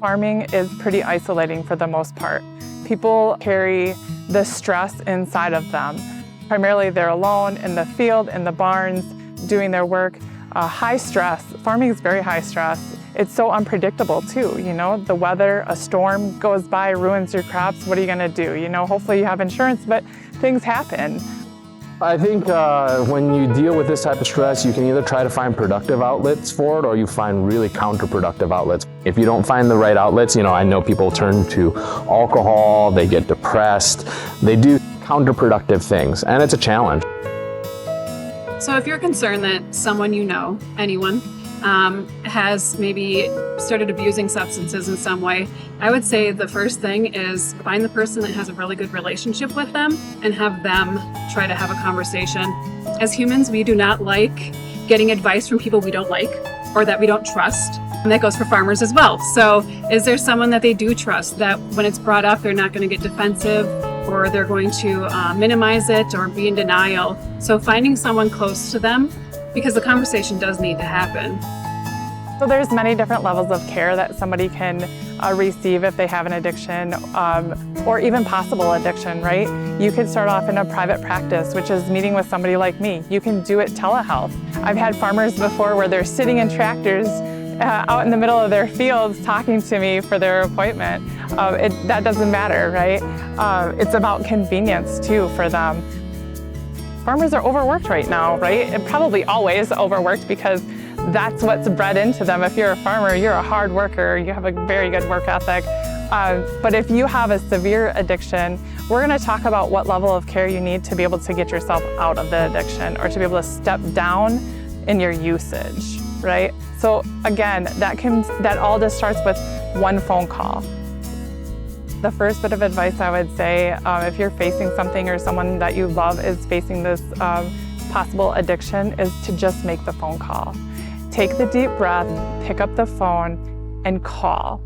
Farming is pretty isolating for the most part. People carry the stress inside of them. Primarily they're alone in the field, in the barns, doing their work. High stress. Farming is very high stress. It's so unpredictable too, you know, the weather, a storm goes by, ruins your crops, what are you gonna do? You know, hopefully you have insurance, but things happen. I think when you deal with this type of stress, you can either try to find productive outlets for it or you find really counterproductive outlets. If you don't find the right outlets, you know, I know people turn to alcohol, they get depressed, they do counterproductive things, and it's a challenge. So if you're concerned that someone you know, anyone, has maybe started abusing substances in some way, I would say the first thing is find the person that has a really good relationship with them and have them try to have a conversation. As humans, we do not like getting advice from people we don't like or that we don't trust. And that goes for farmers as well. So is there someone that they do trust that when it's brought up, they're not going to get defensive or they're going to minimize it or be in denial? So finding someone close to them, because the conversation does need to happen. So there's many different levels of care that somebody can receive if they have an addiction or even possible addiction, right? You could start off in a private practice, which is meeting with somebody like me. You can do it telehealth. I've had farmers before where they're sitting in tractors out in the middle of their fields talking to me for their appointment. That doesn't matter, right? It's about convenience too for them. Farmers are overworked right now, right? And probably always overworked because that's what's bred into them. If you're a farmer, you're a hard worker, you have a very good work ethic. But if you have a severe addiction, we're going to talk about what level of care you need to be able to get yourself out of the addiction or to be able to step down in your usage, right? So again, that all just starts with one phone call. The first bit of advice I would say, if you're facing something or someone that you love is facing this possible addiction, is to just make the phone call. Take the deep breath, pick up the phone, and call.